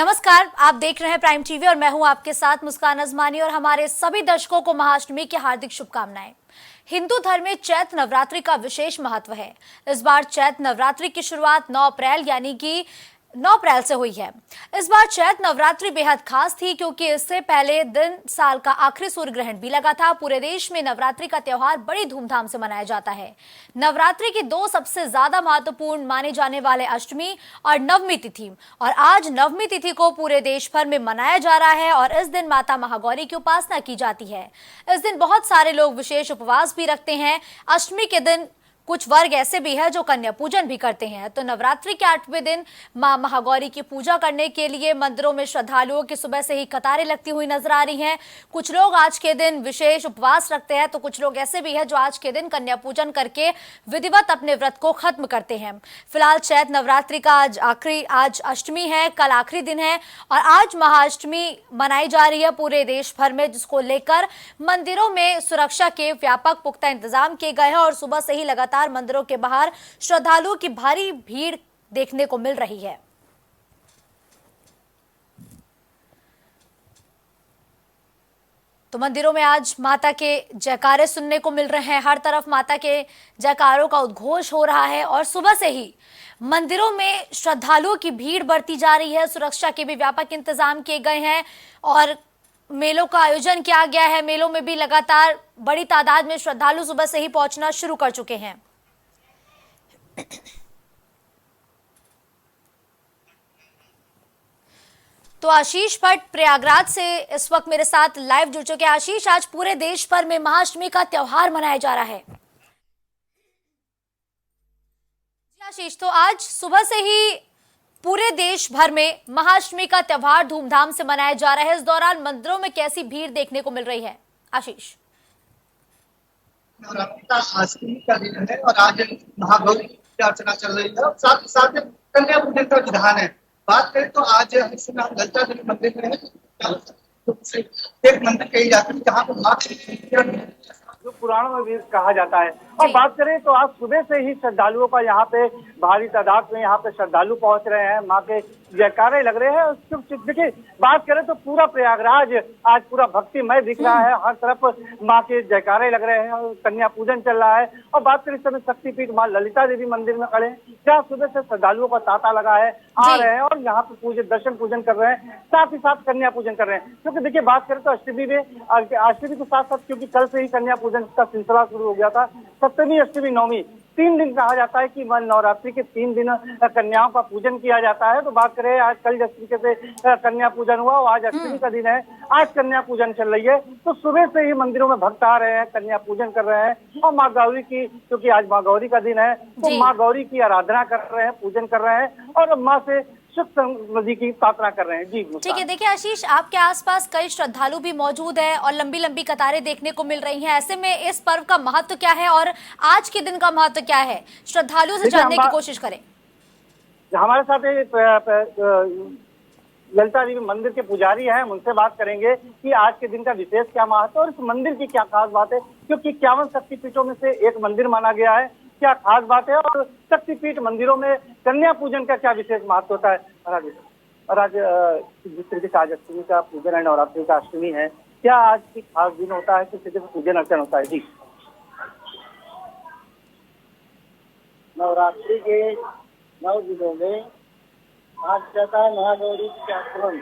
नमस्कार, आप देख रहे हैं प्राइम टीवी और मैं हूं आपके साथ मुस्कान अजमानी और हमारे सभी दर्शकों को महाअष्टमी की हार्दिक शुभकामनाएं। हिंदू धर्म में चैत्र नवरात्रि का विशेष महत्व है। इस बार चैत्र नवरात्रि की शुरुआत 9 अप्रैल यानी कि 9 अप्रैल से हुई है। इस बार चैत्र नवरात्रि बेहद खास थी क्योंकि इससे पहले दिन साल का आखिरी सूर्य ग्रहण भी लगा था। पूरे देश में नवरात्रि का त्योहार बड़ी धूमधाम से मनाया जाता है। नवरात्रि की दो सबसे ज्यादा महत्वपूर्ण माने जाने वाले अष्टमी और नवमी तिथि, और आज नवमी तिथि को पूरे देश भर में मनाया जा रहा है और इस दिन माता महागौरी की उपासना की जाती है। इस दिन बहुत सारे लोग विशेष उपवास भी रखते हैं। अष्टमी के दिन कुछ वर्ग ऐसे भी है जो कन्या पूजन भी करते हैं। तो नवरात्रि के 8वें दिन मां महागौरी की पूजा करने के लिए मंदिरों में श्रद्धालुओं की सुबह से ही कतारें लगती हुई नजर आ रही हैं। कुछ लोग आज के दिन विशेष उपवास रखते हैं तो कुछ लोग ऐसे भी है जो आज के दिन कन्या पूजन करके विधिवत अपने व्रत को खत्म करते हैं। फिलहाल चैत्र नवरात्रि का आज अष्टमी है, कल आखिरी दिन है और आज महाअष्टमी मनाई जा रही है पूरे देश भर में, जिसको लेकर मंदिरों में सुरक्षा के व्यापक पुख्ता इंतजाम किए गए हैं और सुबह से ही लगातार मंदिरों के बाहर श्रद्धालुओं की भारी भीड़ देखने को मिल रही है। तो मंदिरों में आज माता के जयकारे सुनने को मिल रहे हैं। हर तरफ माता के जयकारों का उद्घोष हो रहा है और सुबह से ही मंदिरों में श्रद्धालुओं की भीड़ बढ़ती जा रही है। सुरक्षा के भी व्यापक इंतजाम किए गए हैं और मेलों का आयोजन किया गया है। मेलों में भी लगातार बड़ी तादाद में श्रद्धालु सुबह से ही पहुंचना शुरू कर चुके हैं। तो आशीष भट्ट प्रयागराज से इस वक्त मेरे साथ लाइव जुड़ चुके हैं। आशीष, आज पूरे देश भर में महाअष्टमी का त्योहार मनाया जा रहा है। आशीष, तो आज सुबह से ही पूरे देश भर में महाअष्टमी का त्योहार धूमधाम से मनाया जा रहा है। इस दौरान मंदिरों में कैसी भीड़ देखने को मिल रही है? आशीष, नवरात्रि का अष्टमी का दिन है और आज महागौरी की पूजा अर्चना चल रही है और साथ ही साथ कन्या पूजन का विधान है। बात करें तो आज ललिता देवी मंदिर में एक मंदिर कही जाती है जहाँ पर माँ जो पुराणों में भी कहा जाता है। और बात करें तो आज सुबह से ही श्रद्धालुओं का यहाँ पे भारी तादाद में यहाँ पे श्रद्धालु पहुंच रहे हैं। माँ के जयकारे लग रहे हैं। देखिए, बात करें तो पूरा प्रयागराज आज पूरा भक्तिमय दिख रहा है। हर तरफ माँ के जयकारे लग रहे हैं और कन्या पूजन चल रहा है। और बात करें इस समय शक्तिपीठ माँ ललिता देवी मंदिर में खड़े हैं, जहाँ सुबह से श्रद्धालुओं का तांता लगा है, आ रहे हैं और यहाँ पे दर्शन पूजन कर रहे हैं, साथ ही साथ कन्या पूजन कर रहे हैं। क्योंकि देखिए, बात करें तो अष्टमी के साथ साथ क्योंकि कल से ही कन्या पूजन का सिलसिला शुरू हो गया था। सप्तमी, अष्टमी, नवमी 3 दिन कहा जाता है कि नवरात्रि के 3 दिन कन्याओं का पूजन किया जाता है। तो बात करें आज कल जिस तरीके से कन्या पूजन हुआ और आज अष्टमी का दिन है, आज कन्या पूजन चल रही है। तो सुबह से ही मंदिरों में भक्त आ रहे हैं, कन्या पूजन कर रहे हैं और माँ गौरी की, क्योंकि आज माँ गौरी का दिन है, तो माँ गौरी की आराधना कर रहे हैं, पूजन कर रहे हैं और माँ से सुख समृद्धि की प्रार्थना कर रहे हैं। जी ठीक है। देखिए आशीष, आपके आसपास कई श्रद्धालु भी मौजूद है और लंबी लंबी कतारें देखने को मिल रही हैं। ऐसे में इस पर्व का महत्व क्या है और आज के दिन का महत्व क्या है, श्रद्धालुओं से जानने की कोशिश करें। हमारे साथ ललिता देवी मंदिर के पुजारी हैं, हम उनसे बात करेंगे कि आज के दिन का विशेष क्या महत्व है और इस मंदिर की क्या खास बात है, क्योंकि 51 शक्तिपीठों में से एक मंदिर माना गया है। क्या खास बात है और शक्तिपीठ मंदिरों में कन्या पूजन का क्या विशेष महत्व होता है? और आज जिस तरीके से आज अष्टमी का पूजन है, नवरात्रि का अष्टमी है, क्या आज की खास दिन होता है, किस तरीके से पूजन अर्चन होता है? जी, नवरात्रि के 9 दिनों में आज जाता है महागौरी का आक्रमण।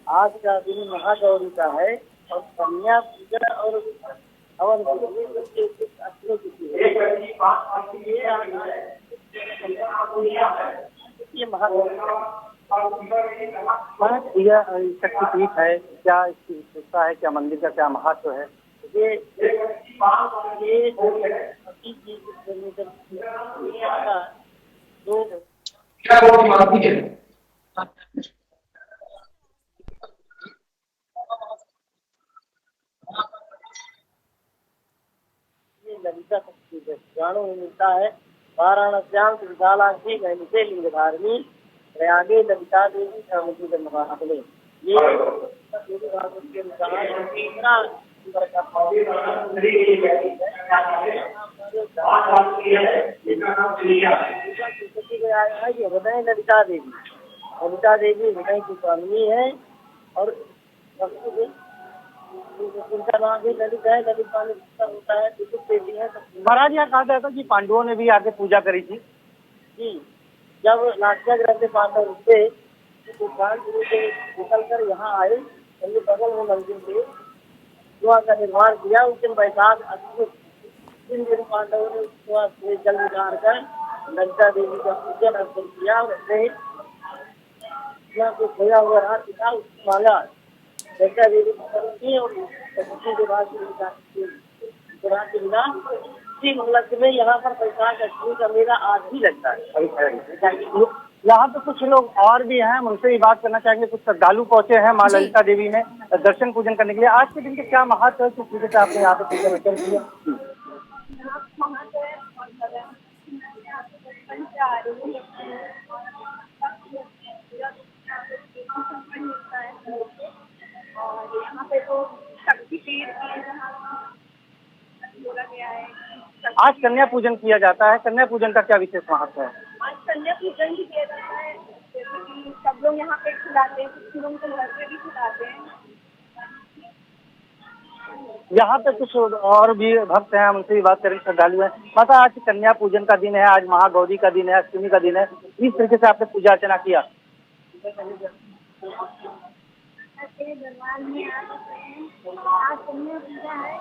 आज का दिन महागौरी का है और कन्या पूजा और हवन ये महागौरी शक्तिपीठ है। क्या इसकी विशेषता है, क्या मंदिर का क्या महत्व है? ये ललिता शक्ति जानो मिलता है। वाराणस्यां त्रिकालांशी गणिते लिंगधारिणी प्रयागे ललिता देवी समिति जन्मस्थाने। ये देवी भागवत के अनुसार हृदय ललिता देवी ललिता देवी विनय की स्वामी है और उनका नाम भी ललित है। ललित वाले होता है, विद्युत देवी है। महाराज, यहाँ कहा जाता है कि पांडवों ने भी आके पूजा करी थी। जी, जब नाट्यागृह से पांडव उठे तो गुरु से निकल कर यहाँ आए, बगल में मंदिर थे, कुआं का निर्माण किया। उस दिन बैसाख अद्भुत 3 दिन पांडवों ने कुआं से जल निकाल कर ललिता देवी का पूजन अर्पण किया और अपने कुआं को खोया हुआ रहा पिता उसकी माला ललिता देवी की और उसी के बाद के बिना इसी उपलक्ष्य में यहाँ पर बैसाख अष्टमी का मेला आज भी लगता है। यहाँ पे कुछ लोग और भी हैं, हम उनसे भी बात करना चाहेंगे। कुछ श्रद्धालु पहुंचे हैं माँ ललिता देवी में दर्शन पूजन करने के लिए। आज के दिन के क्या महत्व है, किस तरीके से आपने यहाँ पे पूजन अर्चन किया? और यहाँ पे तो शक्तिपीठ बोला गया है। आज कन्या पूजन किया जाता है, कन्या पूजन का क्या विशेष महत्व है? आज कन्या पूजन भी किया जाता है, जैसे कि सब लोग यहाँ पे खिलाते हैं, कुछ लोग तो घर पे भी खिलाते हैं। यहाँ पे कुछ और भी भक्त हैं, हम उनसे भी बात करेंगे, श्रद्धालु हैं। माता, आज कन्या पूजन का दिन है, आज महागौरी का दिन है, अष्टमी का दिन है, इस तरीके से आपने पूजा अर्चना किया? दरबार में आज कन्या पूजा है।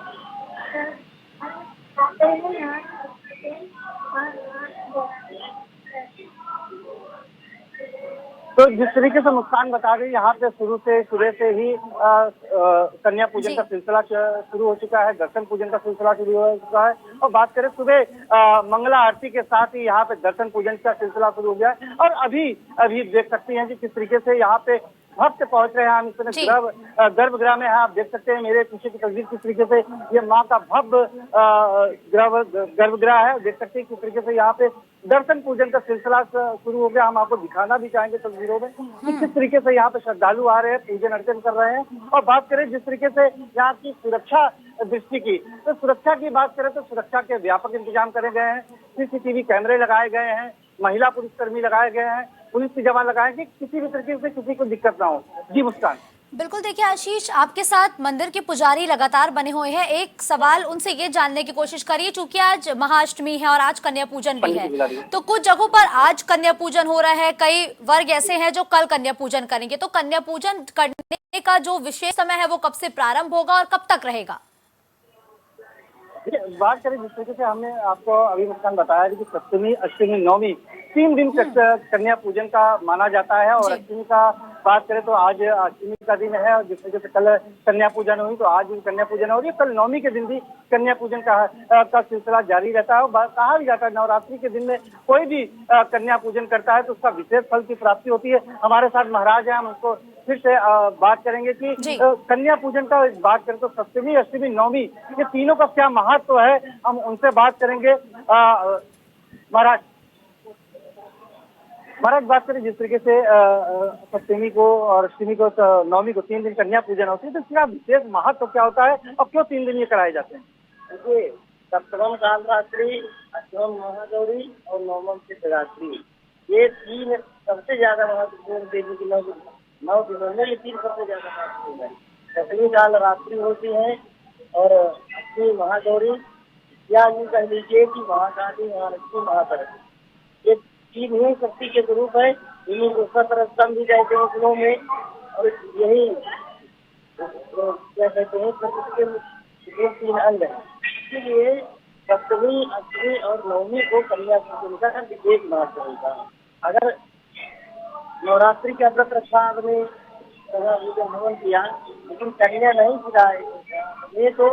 तो जिस तरीके से मुस्कान बता रही, यहाँ पे सुबह से ही कन्या पूजन का सिलसिला शुरू हो चुका है, दर्शन पूजन का सिलसिला शुरू हो चुका है। और बात करें सुबह मंगला आरती के साथ ही यहाँ पे दर्शन पूजन का सिलसिला शुरू हो गया है। और अभी देख सकती हैं कि किस तरीके से यहाँ पे भक्त पहुंच रहे हैं। हम इस समय गर्भगृह में हैं, आप देख सकते हैं मेरे पीछे की तस्वीर किस तरीके से ये माँ का भव्य गर्भगृह है। देख सकते हैं किस तरीके से यहाँ पे दर्शन पूजन का सिलसिला शुरू हो गया। हम आपको दिखाना भी चाहेंगे तस्वीरों में कि किस तरीके से यहाँ पे श्रद्धालु आ रहे हैं, पूजन अर्चन कर रहे हैं। और बात करें जिस तरीके से यहाँ की सुरक्षा दृष्टि की, तो सुरक्षा की बात करें तो सुरक्षा के व्यापक इंतजाम करे गए हैं। सीसीटीवी कैमरे लगाए गए हैं, महिला पुलिसकर्मी लगाए गए हैं, पुलिस के जवान लगाए कि किसी भी तरीके से किसी को दिक्कत ना हो। जी मुस्कान। बिल्कुल, देखिए आशीष, आपके साथ मंदिर के पुजारी लगातार बने हुए हैं। एक सवाल उनसे ये जानने की कोशिश करिए, चूंकि आज महाअष्टमी है और आज कन्या पूजन भी है, तो कुछ जगहों पर आज कन्या पूजन हो रहा है, कई वर्ग ऐसे हैं जो कल कन्या पूजन करेंगे। तो कन्या पूजन करने का जो विशेष समय है वो कब से प्रारंभ होगा और कब तक रहेगा? बात करें जिस तरीके से हमने आपको अभी मुस्कान बताया कि सप्तमी, अष्टमी, नवमी 3 दिन कन्या पूजन का माना जाता है। और अष्टमी का बात करें तो आज अष्टमी का दिन है, और जिस तरीके से कल कन्या पूजन हुई तो आज भी कन्या पूजन हो रही है। कल नवमी के दिन भी कन्या पूजन का सिलसिला जारी रहता है। कहा भी जाता है नवरात्रि के दिन में कोई भी कन्या पूजन करता है तो उसका विशेष फल की प्राप्ति होती है। हमारे साथ महाराज है, हम उसको फिर से बात करेंगे कि कन्या पूजन का बात करें तो सप्तमी, अष्टमी, नवमी ये तीनों का क्या महत्व है, हम उनसे बात करेंगे। महाराज बात करें जिस तरीके से सप्तमी को और अष्टमी को, नवमी को 3 दिन कन्या पूजन होती है, तो इसका विशेष महत्व क्या होता है और क्यों 3 दिन ये कराए जाते हैं? देखिए, सप्तम कालरात्रि, अष्टम महागौरी और नवम शिवरात्रि, ये 3 सबसे ज्यादा महत्वपूर्ण देवी की 9 दिनों में ये 3 सबसे ज्यादा महत्वपूर्ण है। दसवीं कालरात्रि होती है और अष्टमी महागौरी, या यूँ कह लीजिए कि महाकाली, महालक्ष्मी, महासरस्वती, ये 3 ही शक्ति के स्वरूप है। इन्हीं को सतरस्तम भी कहते हैं गुणों में, और यही क्या कहते हैं प्रकृति के 3 अंग है। इसलिए सप्तमी, अष्टमी और नवमी को कन्या पूजन का विशेष महत्व होता है। अगर नवरात्रि का व्रत रखा आदमी, हवन किया, लेकिन कन्या नहीं खिलाए, ये तो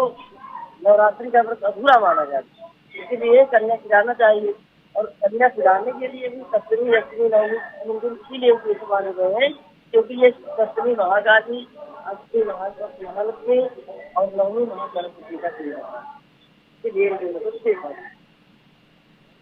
नवरात्रि का व्रत अधूरा माना जाता है। इसीलिए कन्या खिलाना चाहिए। और कन्या खिलाने के लिए भी सप्तमी, अष्टमी, नवमी दिन इसीलिए उपयुक्त माने गए हैं क्योंकि ये सप्तमी महाकाली, अष्टमी महालक्ष्मी और नवमी महासरस्वती का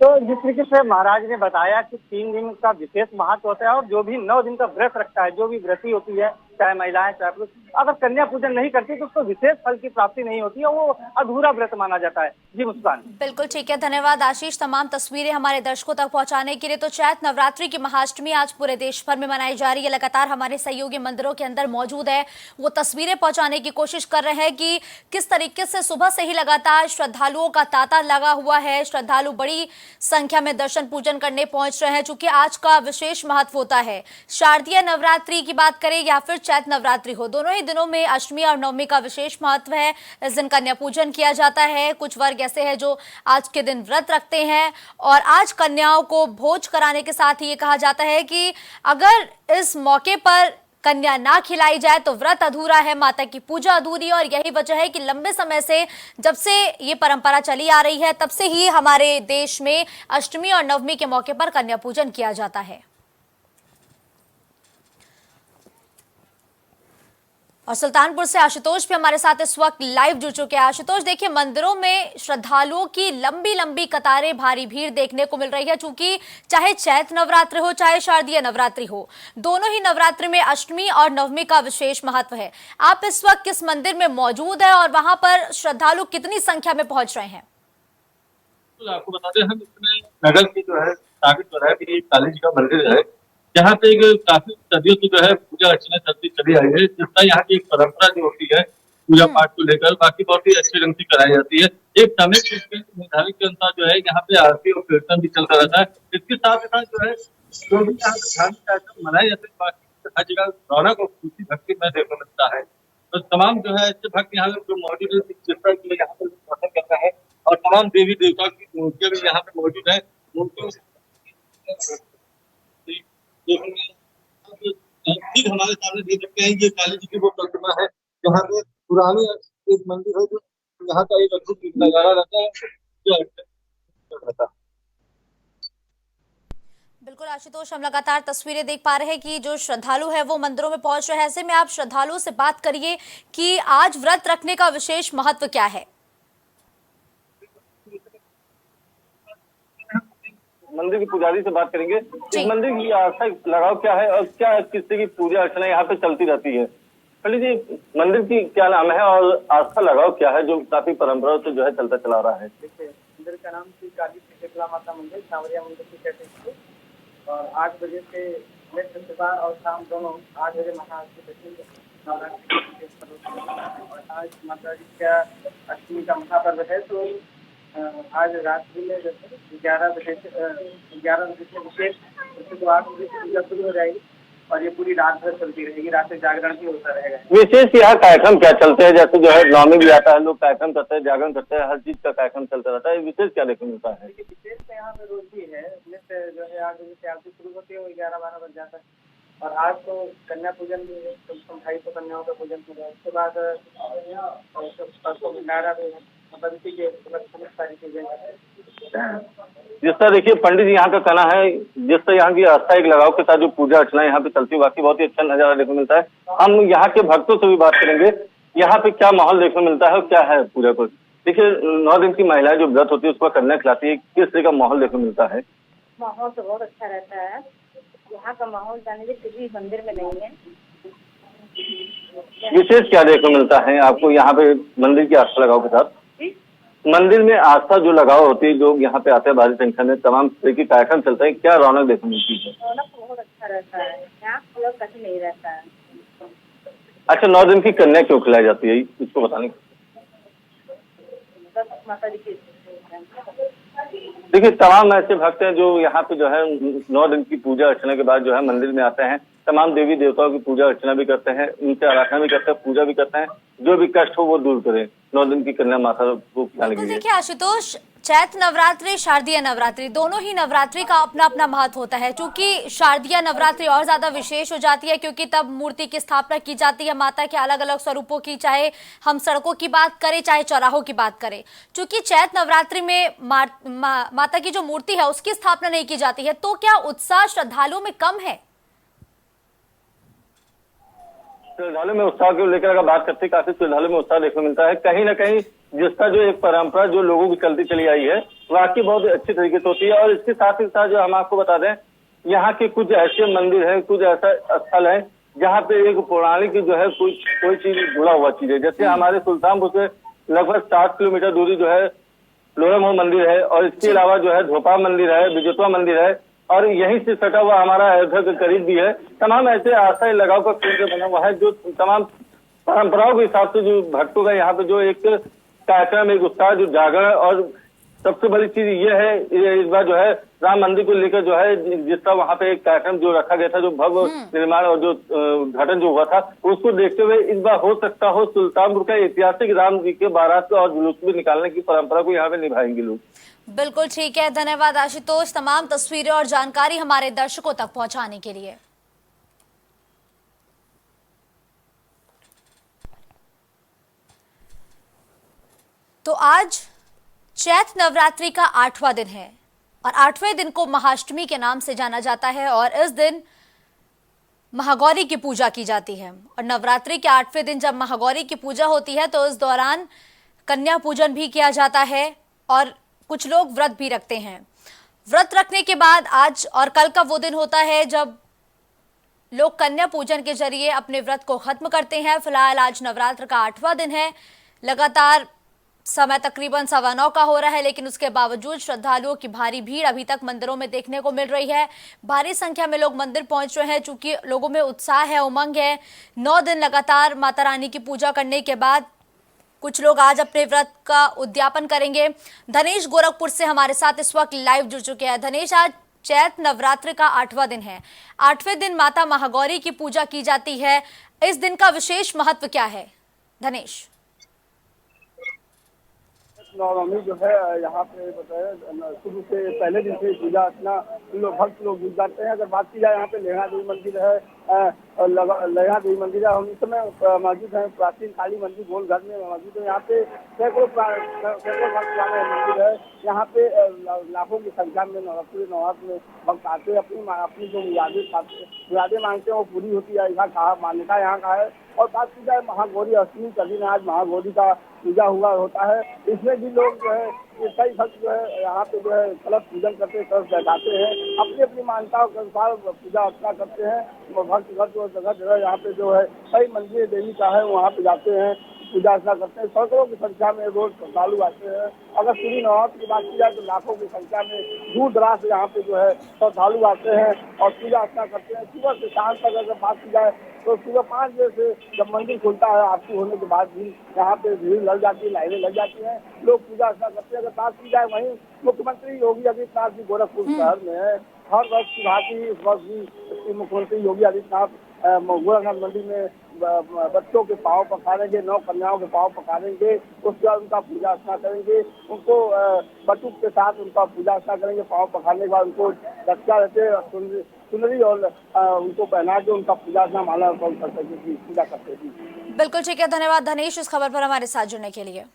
तो जिस तरीके से महाराज ने बताया कि 3 दिन का विशेष महत्व होता है, और जो भी 9 दिन का व्रत रखता है, जो भी व्रती होती है, चाहे महिलाएं चाहे पुरुष अगर कन्या पूजन नहीं करती तो उसको विशेष फल की प्राप्ति नहीं होती है, वो अधूरा व्रत माना जाता है। जी मुस्कान। बिल्कुल ठीक है, धन्यवाद आशीष तमाम तस्वीरें हमारे दर्शकों तक पहुंचाने के लिए। तो चैत्र नवरात्रि की महाअष्टमी आज पूरे देश भर में मनाई जा रही है। लगातार हमारे सहयोगी मंदिरों के अंदर मौजूद है, वो तस्वीरें पहुंचाने की कोशिश कर रहे हैं कि किस तरीके से सुबह से ही लगातार श्रद्धालुओं का तांता लगा हुआ है। श्रद्धालु बड़ी संख्या में दर्शन पूजन करने पहुंच रहे हैं, चूंकि आज का विशेष महत्व होता है। शारदीय नवरात्रि की बात करें या फिर चैत्र नवरात्रि हो, दोनों ही दिनों में अष्टमी और नवमी का विशेष महत्व है। इस दिन कन्या पूजन किया जाता है। कुछ वर्ग ऐसे हैं जो आज के दिन व्रत रखते हैं और आज कन्याओं को भोज कराने के साथ ही ये कहा जाता है कि अगर इस मौके पर कन्या ना खिलाई जाए तो व्रत अधूरा है, माता की पूजा अधूरी है। और यही वजह है कि लंबे समय से जब से ये परंपरा चली आ रही है तब से ही हमारे देश में अष्टमी और नवमी के मौके पर कन्या पूजन किया जाता है। और सुल्तानपुर से आशुतोष भी हमारे साथ इस वक्त लाइव जुड़ चुके हैं। आशुतोष, देखिए मंदिरों में श्रद्धालुओं की लंबी लंबी कतारें, भारी भीड़ देखने को मिल रही है, क्योंकि चाहे चैत्र नवरात्रि हो चाहे शारदीय नवरात्रि हो, दोनों ही नवरात्रि में अष्टमी और नवमी का विशेष महत्व है। आप इस वक्त किस मंदिर में मौजूद है और वहां पर श्रद्धालु कितनी संख्या में पहुंच रहे हैं? आपको बता दें, हम इसमें नगर की जो है स्थापित हो रहा है कि काली जी का मंदिर है, यहाँ पे एक काफी सदियों की जो है पूजा अर्चना चलती चली आई है। जिसका यहाँ की एक परंपरा जो होती है पूजा पाठ को लेकर, बाकी बहुत ही अच्छे ढंग से कराई जाती है। एक समय निर्धारित के अनुसार जो है यहाँ पे आरती और कीर्तन भी चलता रहता है। इसके साथ साथ जो है जो भी यहाँ पे धार्मिक कार्यक्रम मनाए जाते हैं, बाकी हर जगह रौनक और खुशी भक्ति में देखने मिलता है। तो तमाम जो है ऐसे भक्त यहाँ जो मौजूद है, जिसका जो यहाँ पे दर्शन करता है और तमाम देवी देवता की मूर्तियां भी यहाँ पे मौजूद है। मूर्तियों ठीक हमारे सामने देख सकते हैं, ये काली जी की वो प्रतिमा है। यहाँ पे पुरानी एक मंदिर है, जो यहाँ का एक अद्भुत नजारा रहता है बिल्कुल आशुतोष, हम लगातार तस्वीरें देख पा रहे हैं कि जो श्रद्धालु है वो मंदिरों में पहुंच रहे हैं। ऐसे में आप श्रद्धालुओं से बात करिए कि आज व्रत रखने का विशेष महत्व क्या है? मंदिर के पुजारी से बात करेंगे। इस मंदिर की आस्था लगाव क्या है और क्या किस तरह की पूजा अर्चना यहाँ पे चलती रहती है? पंडित जी, मंदिर की क्या नाम है और आस्था लगाव क्या है जो काफी परंपराओं से जो है चलता चला रहा है? देखिए, मंदिर का नाम श्री काली शीतला माता मंदिर, सांवरिया मंदिर की कहते हैं। और 8 बजे से नित्य सुबह और शाम दोनों 8 बजे महाअष्टमी और आज माता जी का अष्टमी का महापर्व है। तो आज रात्रि में 11 बजे से विशेष 8 बजे से पूजा शुरू हो जाएगी और ये पूरी रात भर चलती रहेगी। रात में जागरण भी होता रहेगा। विशेष यहाँ कार्यक्रम क्या चलते हैं? जैसे जो है नवमी भी आता है, लोग कार्यक्रम करते हैं, जागरण करते हैं, हर चीज का कार्यक्रम चलता रहता है। विशेष क्या देखने मिलता है? विशेष तो यहाँ पे रोज भी है। नित्य जो है 8 बजे से आरती शुरू होती है, वो 11-12 बज जाता है। और आज तो कन्या पूजन भी है, 250 कन्याओं का पूजन होगा। उसके बाद परसों भंडारा भी है। मतलब इसी के सारी चीजें। जिस तरह देखिए पंडित जी यहाँ का कहना है, जिस तरह यहाँ की आस्था एक लगाव के साथ जो पूजा अर्चना यहाँ पे चलती है, बाकी बहुत ही अच्छा नजारा देखने मिलता है। हम यहाँ के भक्तों से भी बात करेंगे, यहाँ पे क्या माहौल देखने मिलता है और क्या है पूजा को। देखिए 9 दिन की महिलाएं जो व्रत होती है उसको कन्या खिलाती है, किस तरह का माहौल देखने मिलता है? माहौल तो बहुत अच्छा रहता है। यहाँ का माहौल जाने के किसी मंदिर में नहीं है। विशेष क्या देखने मिलता है आपको यहाँ पे मंदिर की आस्था लगाव के साथ? मंदिर में आस्था जो लगाव होती है, लोग यहाँ पे आते हैं भारी संख्या में, तमाम तरह की कार्यक्रम चलते हैं, क्या रौनक देखने मिलती है? रौनक बहुत अच्छा रहता है। यहाँ लोग कहीं नहीं रहता है। अच्छा, 9 दिन की कन्या क्यों खिलाई जाती है, इसको बताने माता जी की। देखिए तमाम ऐसे भक्त हैं जो यहाँ पे जो है 9 दिन की पूजा अर्चना के बाद जो है मंदिर में आते हैं, तमाम देवी देवताओं की पूजा अर्चना भी करते हैं, उनसे आराधना भी करते हैं, पूजा भी करते हैं। जो भी कष्ट हो वो दूर करें, 9 दिन की कन्या माता को खिलाने के लिए। देखिए आशुतोष, चैत्र नवरात्रि शारदीय नवरात्रि दोनों ही नवरात्रि का अपना अपना महत्व होता है। क्योंकि शारदीय नवरात्रि और ज्यादा विशेष हो जाती है, क्योंकि तब मूर्ति की स्थापना की जाती है माता के अलग अलग स्वरूपों की, चाहे हम सड़कों की बात करें चाहे चौराहों की बात करें। क्योंकि चैत्र नवरात्रि में माता की जो मूर्ति है उसकी स्थापना नहीं की जाती है, तो क्या उत्साह श्रद्धालुओं में कम है? श्रद्धालु में उत्साह को लेकर अगर बात करते हैं, काफी श्रद्धालु में उत्साह देखने मिलता है। कहीं ना कहीं जिसका जो एक परंपरा जो लोगों की चलती चली आई है वाकई बहुत अच्छी तरीके से होती है। और इसके साथ ही साथ जो हम आपको बता दें, यहाँ के कुछ ऐसे मंदिर हैं, कुछ ऐसा स्थल है जहाँ पे एक पौराणिक जो है कोई चीज जुड़ा हुआ चीज है। जैसे हमारे सुल्तानपुर से लगभग 7 किलोमीटर दूरी जो है लोरमो मंदिर है, और इसके अलावा जो है धोपा मंदिर है, विजेतवा मंदिर है, और यहीं से सटा हुआ हमारा अयोध्या के करीब भी है। तमाम ऐसे आस्था लगाव का केंद्र बना हुआ है, जो तमाम परंपराओं के हिसाब से जो भक्तों का यहाँ पे जो एक कार्यक्रम, एक उत्साह, जो जागरण, और सबसे बड़ी चीज ये है, इस बार जो है राम मंदिर को लेकर जो है जिसका वहाँ पे एक कार्यक्रम जो रखा गया था, जो भव्य निर्माण और जो उद्घाटन जो हुआ था, उसको देखते हुए इस बार हो सकता हो सुल्तानपुर का ऐतिहासिक राम जी के बारात और जुलूस भी निकालने की परंपरा को यहाँ पे निभाएंगे लोग। बिल्कुल ठीक है, धन्यवाद आशुतोष, तमाम तस्वीरें और जानकारी हमारे दर्शकों तक पहुंचाने के लिए। तो आज चैत्र नवरात्रि का 8वां दिन है और 8वें दिन को महाअष्टमी के नाम से जाना जाता है और इस दिन महागौरी की पूजा की जाती है। और नवरात्रि के 8वें दिन जब महागौरी की पूजा होती है तो इस दौरान कन्या पूजन भी किया जाता है और कुछ लोग व्रत भी रखते हैं। व्रत रखने के बाद आज और कल का वो दिन होता है जब लोग कन्या पूजन के जरिए अपने व्रत को खत्म करते हैं। फिलहाल आज नवरात्र का 8वां दिन है, लगातार समय तकरीबन 9:15 का हो रहा है, लेकिन उसके बावजूद श्रद्धालुओं की भारी भीड़ अभी तक मंदिरों में देखने को मिल रही है। भारी संख्या में लोग मंदिर पहुंच रहे हैं, चूंकि लोगों में उत्साह है, उमंग है। 9 दिन लगातार माता रानी की पूजा करने के बाद कुछ लोग आज अपने व्रत का उद्यापन करेंगे। धनेश गोरखपुर से हमारे साथ इस वक्त लाइव जुड़ चुके हैं। धनेश, आज चैत्र नवरात्र का 8वां दिन है, 8वें दिन माता महागौरी की पूजा की जाती है। इस दिन का विशेष महत्व क्या है धनेश? नवमी जो है यहाँ पे बताया शुरू से पहले दिन से पूजा अर्चना लोग भक्त लोग जुट जाते हैं। अगर बात की जाए यहाँ पे लेहड़ा देवी मंदिर है, लेहड़ा देवी मंदिर है, हम इस समय मौजूद हैं प्राचीन काली मंदिर गोल घर में मौजूद है। यहाँ पे सैकड़ों पुराना मंदिर है। यहाँ पे लाखों की संख्या में नवरात्र में भक्त आते अपनी जो मुरादें मांगते हैं वो पूरी होती है, ऐसा कहा मान्यता यहाँ का है। और बात की जाए महागौरी अष्टमी का दिन, आज महागौरी का पूजा होता है। इसमें भी लोग जो है कई भक्त जो है यहाँ पे जो है कलश पूजन करते हैं, कलश बैठाते हैं, अपनी अपनी मान्यताओं के अनुसार पूजा अर्चना करते हैं। भक्त जगह जगह यहाँ पे जो है कई मंदिर देवी का है, वहाँ पे जाते हैं, पूजा अर्चना करते हैं। सैकड़ों की संख्या में रोज श्रद्धालु आते हैं। अगर पूरी नवरात्र की बात की जाए तो लाखों की संख्या में दूर दराज से यहाँ पे जो है श्रद्धालु आते हैं और पूजा अर्चना करते हैं। सुबह से शाम तक अगर बात की जाए तो सुबह 5 बजे से जब मंदिर खुलता है, आरती होने के बाद भी यहाँ पे भीड़ लग जाती है, लाइनें लग जाती हैं, लोग पूजा अर्चना करते हैं। अगर बात की जाए वहीं मुख्यमंत्री योगी आदित्यनाथ जी गोरखपुर शहर में है। हर वर्ष की भांति इस वर्ष भी मुख्यमंत्री योगी आदित्यनाथ गोरखनाथ मंदिर में बच्चों के पाँव पखारेंगे, 9 कन्याओं के पाँव पखारेंगे, उसके बाद उनका पूजा अर्चना करेंगे, उनको बटुक के साथ उनका पूजा अर्चना करेंगे। पाँव पखारने के बाद उनको रक्षा रहते सुनरी और उनको पहना के उनका पूजा अर्चना माला अर्पण करते थे, पूजा करते थे। बिल्कुल ठीक है, धन्यवाद धनेश इस खबर पर हमारे साथ जुड़ने के लिए।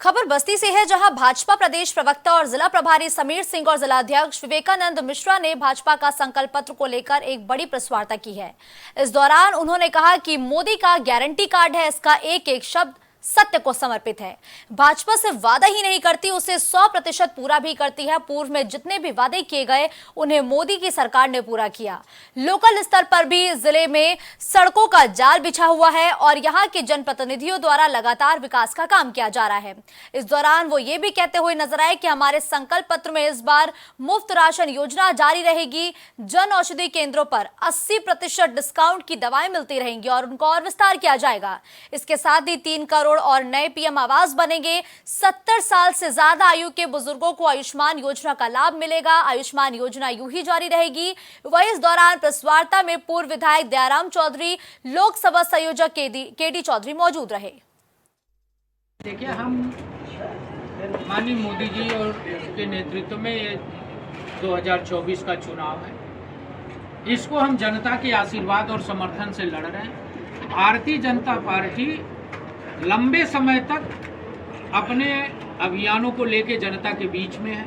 खबर बस्ती से है, जहां भाजपा प्रदेश प्रवक्ता और जिला प्रभारी समीर सिंह और जिला अध्यक्ष विवेकानंद मिश्रा ने भाजपा का संकल्प पत्र को लेकर एक बड़ी प्रेस वार्ता की है। इस दौरान उन्होंने कहा कि मोदी का गारंटी कार्ड है, इसका एक एक शब्द सत्य को समर्पित है। भाजपा से वादा ही नहीं करती, उसे 100% पूरा भी करती है। पूर्व में जितने भी वादे किए गए उन्हें मोदी की सरकार ने पूरा किया। लोकल स्तर पर भी जिले में सड़कों का जाल बिछा हुआ है और यहां के जनप्रतिनिधियों द्वारा लगातार विकास का काम किया जा रहा है। इस दौरान वो ये भी कहते हुए नजर आए कि हमारे संकल्प पत्र में इस बार मुफ्त राशन योजना जारी रहेगी। जन औषधि केंद्रों पर 80% डिस्काउंट की दवाएं मिलती रहेंगी और उनको और विस्तार किया जाएगा। इसके साथ ही 3 करोड़ और नए पीएम आवास बनेंगे। 70 साल से ज्यादा आयु के बुजुर्गों को आयुष्मान योजना का लाभ मिलेगा। आयुष्मान योजना यूं ही जारी रहेगी। वहीं इस दौरान प्रेस वार्ता में पूर्व विधायक दयाराम चौधरी, लोकसभा संयोजक केडी चौधरी मौजूद रहे। देखिए, हम माननीय मोदी जी और के नेतृत्व में ये 2024 का चुनाव है, इसको हम जनता के आशीर्वाद और समर्थन से लड़ रहे हैं। भारतीय जनता पार्टी लंबे समय तक अपने अभियानों को लेकर जनता के बीच में है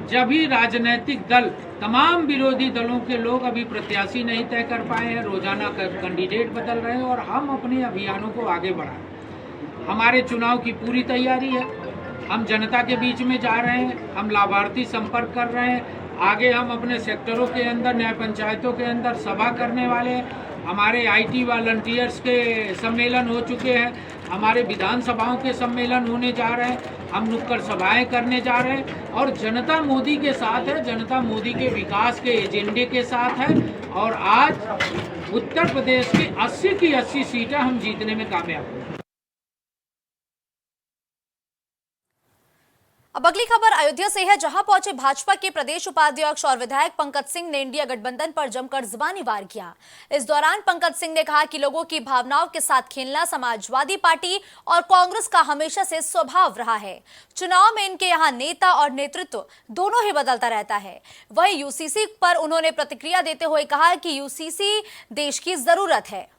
जब भी राजनीतिक दल, तमाम विरोधी दलों के लोग अभी प्रत्याशी नहीं तय कर पाए हैं, रोजाना कैंडिडेट बदल रहे हैं और हम अपने अभियानों को आगे बढ़ाएं। हमारे चुनाव की पूरी तैयारी है, हम जनता के बीच में जा रहे हैं, हम लाभार्थी संपर्क कर रहे हैं, आगे हम अपने सेक्टरों के अंदर, न्याय पंचायतों के अंदर सभा करने वाले हैं। हमारे आईटी वॉलंटियर्स के सम्मेलन हो चुके हैं, हमारे विधानसभाओं के सम्मेलन होने जा रहे हैं, हम नुक्कड़ सभाएं करने जा रहे हैं और जनता मोदी के साथ है, जनता मोदी के विकास के एजेंडे के साथ है। और आज उत्तर प्रदेश की 80 की 80 सीटें हम जीतने में कामयाब हुए। अब अगली खबर अयोध्या से है, जहां पहुंचे भाजपा के प्रदेश उपाध्यक्ष और विधायक पंकज सिंह ने इंडिया गठबंधन पर जमकर जुबानी वार किया। इस दौरान पंकज सिंह ने कहा कि लोगों की भावनाओं के साथ खेलना समाजवादी पार्टी और कांग्रेस का हमेशा से स्वभाव रहा है। चुनाव में इनके यहां नेता और नेतृत्व दोनों ही बदलता रहता है। वहीं यूसीसी पर उन्होंने प्रतिक्रिया देते हुए कहा कि यूसीसी देश की जरूरत है।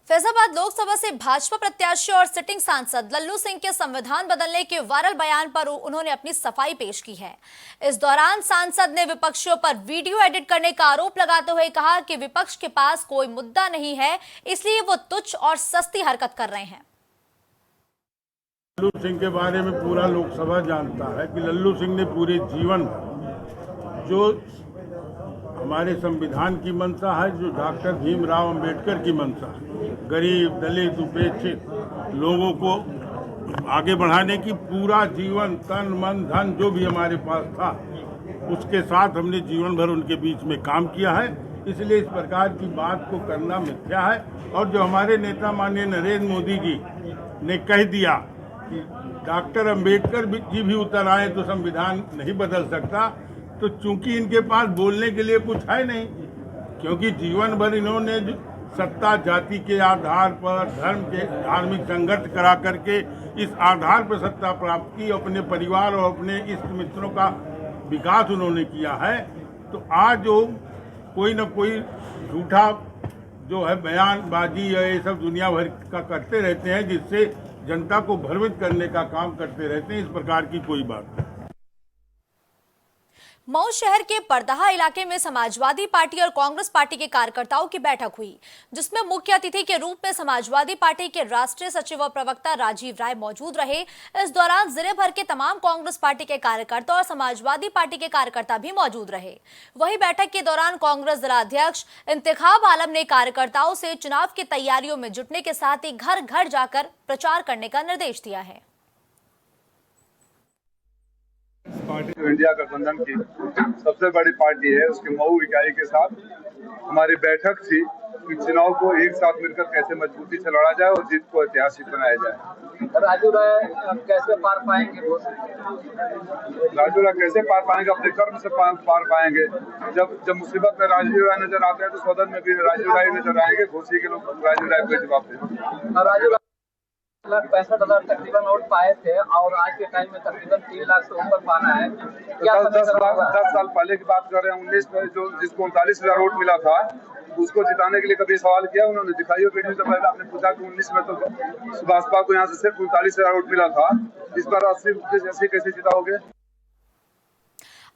फैजाबाद लोकसभा से भाजपा प्रत्याशी और सिटिंग सांसद लल्लू सिंह के संविधान बदलने के वायरल बयान पर उन्होंने अपनी सफाई पेश की है। इस दौरान सांसद ने विपक्षियों पर वीडियो एडिट करने का आरोप लगाते हुए कहा कि विपक्ष के पास कोई मुद्दा नहीं है, इसलिए वो तुच्छ और सस्ती हरकत कर रहे हैं। लल्लू सिंह के बारे में पूरा लोकसभा जानता है कि लल्लू सिंह ने पूरे जीवन जो हमारे संविधान की मंशा है, जो डॉक्टर भीमराव अंबेडकर की मंशा है, गरीब, दलित, उपेक्षित लोगों को आगे बढ़ाने की, पूरा जीवन तन मन धन जो भी हमारे पास था उसके साथ हमने जीवन भर उनके बीच में काम किया है। इसलिए इस प्रकार की बात को करना मिथ्या है। और जो हमारे नेता माननीय नरेंद्र मोदी जी ने कह दिया कि डॉक्टर अंबेडकर जी भी उतर आए तो संविधान नहीं बदल सकता, तो चूंकि इनके पास बोलने के लिए कुछ है नहीं, क्योंकि जीवन भर इन्होंने सत्ता जाति के आधार पर, धर्म के धार्मिक संघर्ष करा करके इस आधार पर सत्ता प्राप्त की, अपने परिवार और अपने इष्ट मित्रों का विकास उन्होंने किया है। तो आज जो कोई न कोई झूठा जो है बयानबाजी या ये सब दुनिया भर का करते रहते हैं, जिससे जनता को भ्रमित करने का काम करते रहते हैं, इस प्रकार की कोई बात नहीं। मऊ शहर के परदहा इलाके में समाजवादी पार्टी और कांग्रेस पार्टी के कार्यकर्ताओं की बैठक हुई, जिसमें मुख्य अतिथि के रूप में समाजवादी पार्टी के राष्ट्रीय सचिव और प्रवक्ता राजीव राय मौजूद रहे। इस दौरान जिले भर के तमाम कांग्रेस पार्टी के कार्यकर्ता और समाजवादी पार्टी के कार्यकर्ता भी मौजूद रहे। वहीं बैठक के दौरान कांग्रेस जिलाध्यक्ष इंतखाब आलम ने कार्यकर्ताओं से चुनाव की तैयारियों में जुटने के साथ ही घर घर जाकर प्रचार करने का निर्देश दिया है। पार्टी जो इंडिया गठबंधन की सबसे बड़ी पार्टी है, उसके मऊ इकाई के साथ हमारी बैठक थी कि चुनाव को एक साथ मिलकर कैसे मजबूती से लड़ा जाए और जीत को ऐतिहासिक बनाया जाए। राजू राय कैसे पार पाएंगे? राजू राय कैसे पार पाएंगे? अपने कर्म से पार पाएंगे। जब मुसीबत में राजू राय नजर आते हैं तो सदन में भी राजू राय नजर आएंगे। घोसी के लोग राजू राय को जवाब देंगे। राजू 65,000 तकरीबन वोट पाए थे और आज के टाइम में तकरीबन 3 लाख से ऊपर पाना है। क्या 10 साल पहले की बात कर रहे हैं। 19 में जो जिसको 39,000 वोट मिला था उसको जिताने के लिए कभी सवाल किया उन्होंने? दिखाइए वीडियो। से पहले आपने पूछा कि 19 में तो भाजपा को यहाँ से सिर्फ 39,000 वोट मिला था, इस बार 80 कैसे जिताओगे?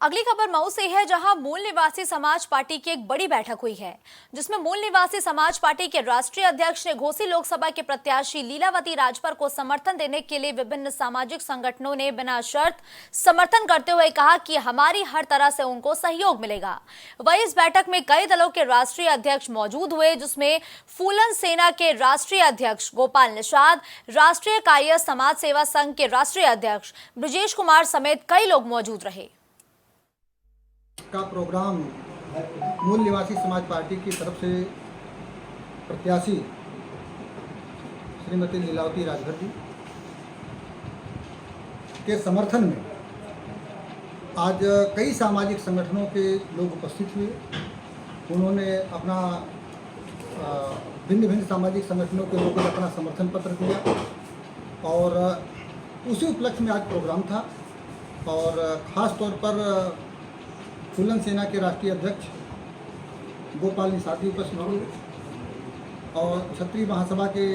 अगली खबर मऊ से है, जहां मूल निवासी समाज पार्टी की एक बड़ी बैठक हुई है, जिसमें मूल निवासी समाज पार्टी के राष्ट्रीय अध्यक्ष ने घोसी लोकसभा के प्रत्याशी लीलावती राजभर को समर्थन देने के लिए विभिन्न सामाजिक संगठनों ने बिना शर्त समर्थन करते हुए कहा कि हमारी हर तरह से उनको सहयोग मिलेगा। वहीं इस बैठक में कई दलों के राष्ट्रीय अध्यक्ष मौजूद हुए, जिसमें फूलन सेना के राष्ट्रीय अध्यक्ष गोपाल निषाद, राष्ट्रीय कायस्थ समाज सेवा संघ के राष्ट्रीय अध्यक्ष ब्रजेश कुमार समेत कई लोग मौजूद रहे। का प्रोग्राम मूल निवासी समाज पार्टी की तरफ से प्रत्याशी श्रीमती लीलावती राजभर जी के समर्थन में आज कई सामाजिक संगठनों के लोग उपस्थित हुए। उन्होंने अपना भिन्न भिन्न सामाजिक संगठनों के लोगों ने अपना समर्थन पत्र दिया और उसी उपलक्ष्य में आज प्रोग्राम था। और ख़ास तौर पर फूलन सेना के राष्ट्रीय अध्यक्ष गोपाल निषाद उपस्थित हुए और क्षत्रिय महासभा के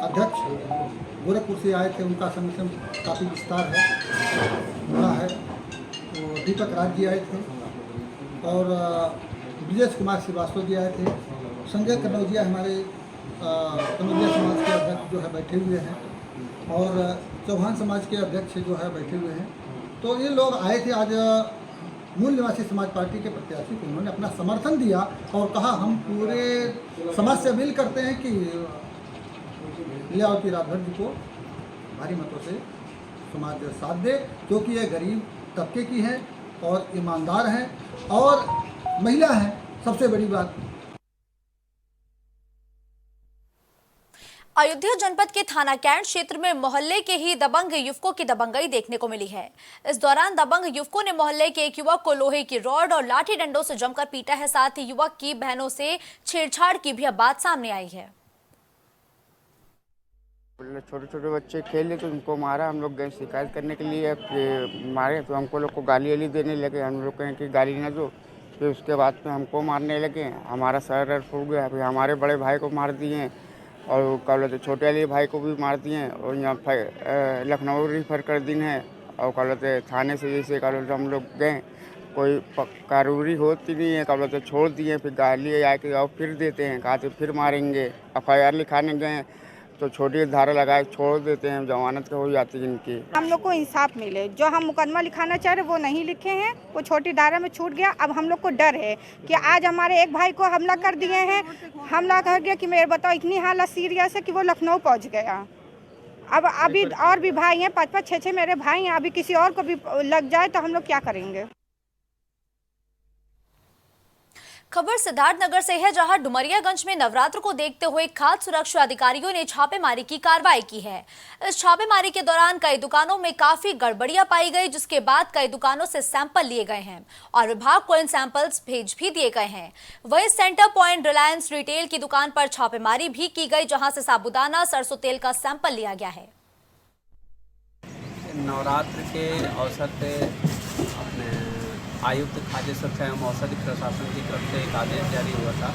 अध्यक्ष गोरखपुर से आए थे, उनका संगठन काफ़ी विस्तार है, बड़ा है। तो दीपक राज जी आए थे और ब्रजेश कुमार श्रीवास्तव जी आए थे। संजय कन्नौजिया हमारे कन्नौजिया समाज के अध्यक्ष जो है बैठे हुए हैं और चौहान समाज के अध्यक्ष जो है बैठे हुए हैं। तो ये लोग आए थे आज मूल निवासी समाज पार्टी के प्रत्याशी को उन्होंने अपना समर्थन दिया और कहा हम पूरे समाज से अपील करते हैं कि लीलावती राजभर जी को भारी मतों से समाज साथ दे, क्योंकि ये गरीब तबके की है और ईमानदार हैं और महिला हैं, सबसे बड़ी बात। अयोध्या जनपद के थाना कैंट क्षेत्र में मोहल्ले के ही दबंग युवकों की दबंगई देखने को मिली है। इस दौरान दबंग युवकों ने मोहल्ले के एक युवक को लोहे की रॉड और लाठी डंडों से जमकर पीटा है। साथ ही युवक की बहनों से छेड़छाड़ की भी अब बात सामने आई है। छोटे छोटे बच्चे खेले तो उनको मारा। हम लोग गए शिकायत करने के लिए, मारे तो हमको लोग को गाली वाली देने लगे। हम लोग कहें कि गाली ना दो, फिर उसके बाद में हमको मारने लगे। हमारा सर फूट गया, फिर हमारे बड़े भाई को मार दिए और क्या बोलते छोटे वाले भाई को भी मार दिए और यहाँ लखनऊ रिफर कर दी है। और क्या बोलते थाने से जैसे क्या बोलते हम लोग गए, कोई कार्रवाई होती नहीं है, क्या बोलते छोड़ दिए। फिर गाली आके और फिर देते हैं, कहा तो फिर मारेंगे। FIR लिखाने गए तो छोटी धारा लगाए छोड़ देते हैं, जमानत का हो जाती है इनकी। हम लोग को इंसाफ मिले, जो हम मुकदमा लिखाना चाह रहे वो नहीं लिखे हैं, वो छोटी धारा में छूट गया। अब हम लोग को डर है कि आज हमारे एक भाई को हमला कर दिए हैं, हमला कर गया कि मेरे बताओ इतनी हालत सीरियस है कि वो लखनऊ पहुंच गया। अब अभी और भी भाई हैं, 5-5, 6-6 मेरे भाई हैं, अभी किसी और को भी लग जाए तो हम लोग क्या करेंगे। खबर सिद्धार्थनगर से है, जहां डुमरियागंज में नवरात्र को देखते हुए खाद्य सुरक्षा अधिकारियों ने छापेमारी की कार्रवाई की है। इस छापेमारी के दौरान कई दुकानों में काफी गड़बड़ियां पाई गई, जिसके बाद कई दुकानों से सैंपल लिए गए हैं और विभाग को इन सैंपल्स भेज भी दिए गए हैं। वहीं सेंटर पॉइंट रिलायंस रिटेल की दुकान पर छापेमारी भी की गई, जहां से साबुदाना सरसों तेल का सैंपल लिया गया है। नवरात्र के अवसर पे अपने आयुक्त खाद्य सुरक्षा एवं औषधि प्रशासन की तरफ से एक आदेश जारी हुआ था,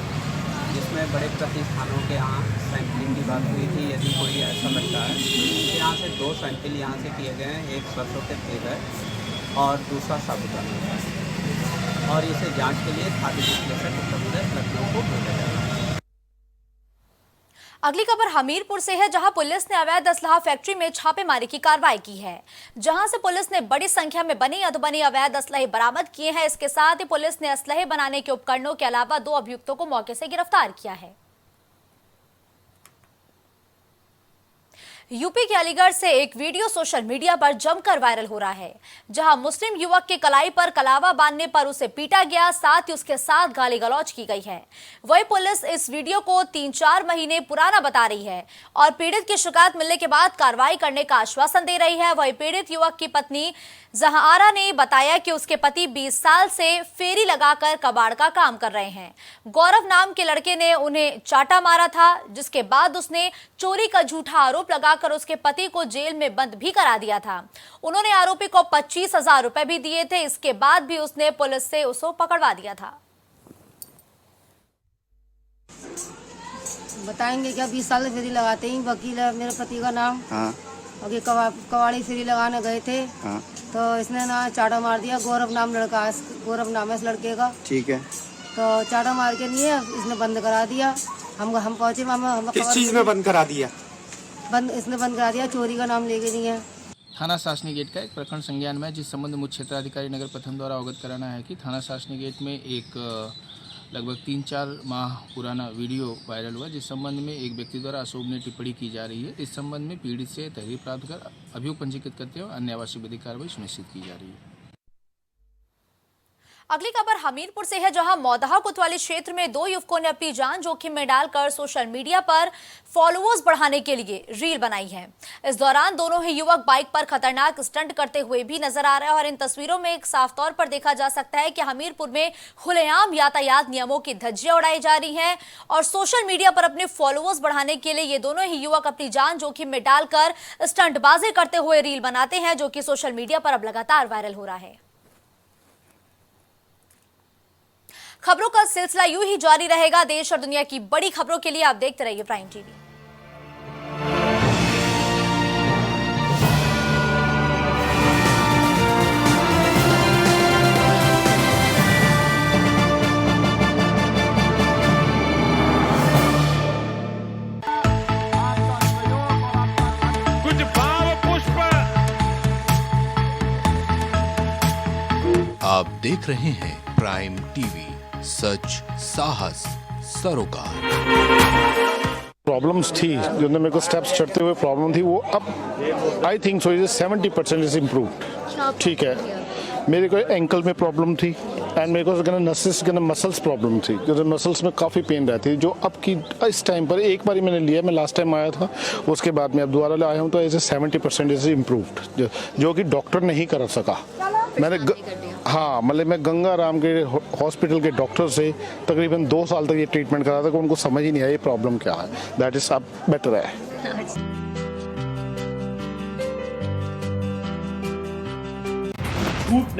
जिसमें बड़े प्रतिष्ठानों के यहाँ सैंपलिंग की बात हुई थी। यदि कोई ऐसा लगता है तो यहाँ से 2 सैंपल यहाँ से किए गए हैं, एक सरसों के तेल है और दूसरा साबुदाना है, और इसे जांच के लिए खाद्य विश्लेषक उत्तर प्रदेश लखनऊ को भेजा जाएगा। अगली खबर हमीरपुर से है, जहां पुलिस ने अवैध असलाह फैक्ट्री में छापेमारी की कार्रवाई की है, जहां से पुलिस ने बड़ी संख्या में बनी अधबनी अवैध असलहे बरामद किए हैं। इसके साथ ही पुलिस ने असलहे बनाने के उपकरणों के अलावा 2 अभियुक्तों को मौके से गिरफ्तार किया है। यूपी के अलीगढ़ से एक वीडियो सोशल मीडिया पर जमकर वायरल हो रहा है, जहां मुस्लिम युवक के कलाई पर कलावा बांधने पर उसे पीटा गया, साथ ही उसके साथ गाली गलौज की गई है। वही पुलिस इस वीडियो को 3-4 महीने पुराना बता रही है और पीड़ित की शिकायत मिलने के बाद कार्रवाई करने का आश्वासन दे रही है। वही पीड़ित युवक की पत्नी जहांआरा ने बताया कि उसके पति 20 साल से फेरी लगाकर कबाड़ का काम कर रहे हैं। गौरव नाम के लड़के ने उन्हें चाटा मारा था, जिसके बाद उसने चोरी का झूठा आरोप लगाकर उसके पति को जेल में बंद भी करा दिया था। उन्होंने आरोपी को 25,000 रुपए भी दिए थे। इसके बाद भी उसने पुलिस से उसको पकड़वा दिया था। बताएंगे क्या, 20 साल से फेरी लगाते ही वकील है मेरे पति का नाम। अभी कबाड़ी फेरी लगाने गए थे तो इसने ना चाटा मार दिया। गौरव नाम लड़का है, गौरव नाम है इस लड़के का। ठीक है। तो चाटा मार के नहीं है, इसने बंद करा दिया। हम पहुंचे, हम किस चीज में बंद करा दिया? इसने बंद करा दिया, चोरी का नाम लेके नहीं है। थाना शासनी गेट का एक प्रकरण संज्ञान में, जिस संबंध में मुख्य क्षेत्राधिकारी नगर प्रथम द्वारा अवगत कराना है कि थाना शासनी गेट में एक लगभग 3-4 माह पुराना वीडियो वायरल हुआ, जिस संबंध में एक व्यक्ति द्वारा अशोभनीय टिप्पणी की जा रही है। इस संबंध में पीड़ित से तहरीर प्राप्त कर अभियोग पंजीकृत करते हुए अन्य आवश्यक विधिक कार्रवाई सुनिश्चित की जा रही है। अगली खबर हमीरपुर से है, जहां मौदहा कोतवाली क्षेत्र में 2 युवकों ने अपनी जान जोखिम में डालकर सोशल मीडिया पर फॉलोअर्स बढ़ाने के लिए रील बनाई है। इस दौरान दोनों ही युवक बाइक पर खतरनाक स्टंट करते हुए भी नजर आ रहे हैं और इन तस्वीरों में एक साफ तौर पर देखा जा सकता है कि हमीरपुर में खुलेआम यातायात नियमों की धज्जियां उड़ाई जा रही हैं और सोशल मीडिया पर अपने फॉलोअर्स बढ़ाने के लिए ये दोनों ही युवक अपनी जान जोखिम में डालकर स्टंटबाजी करते हुए रील बनाते हैं, जो कि सोशल मीडिया पर अब लगातार वायरल हो रहा है। खबरों का सिलसिला यूं ही जारी रहेगा। देश और दुनिया की बड़ी खबरों के लिए आप देखते रहिए प्राइम टीवी। देख रहे हैं प्राइम टीवी, सच साहस सरोकार। प्रॉब्लम्स थी जो मेरे को स्टेप्स चढ़ते हुए प्रॉब्लम थी, वो अब I think so 70% is improved. ठीक है, मेरे को एंकल में प्रॉब्लम थी एंड मेरे को नसेस मसल्स प्रॉब्लम थी, जो मसल्स में काफ़ी पेन रहती है, जो अब की इस टाइम पर एक बार ही मैंने लिया, मैं लास्ट टाइम आया था, उसके बाद मैं अब दोबारा आया हूँ, तो ऐसे 70% इज इम्प्रूव्ड, जो कि डॉक्टर नहीं कर सका। मैंने हाँ, मतलब मैं गंगा राम के हॉस्पिटल के डॉक्टर से तकरीबन 2 साल तक ये ट्रीटमेंट करा था, उनको समझ ही नहीं आया ये प्रॉब्लम क्या है। दैट इज अब बेटर है।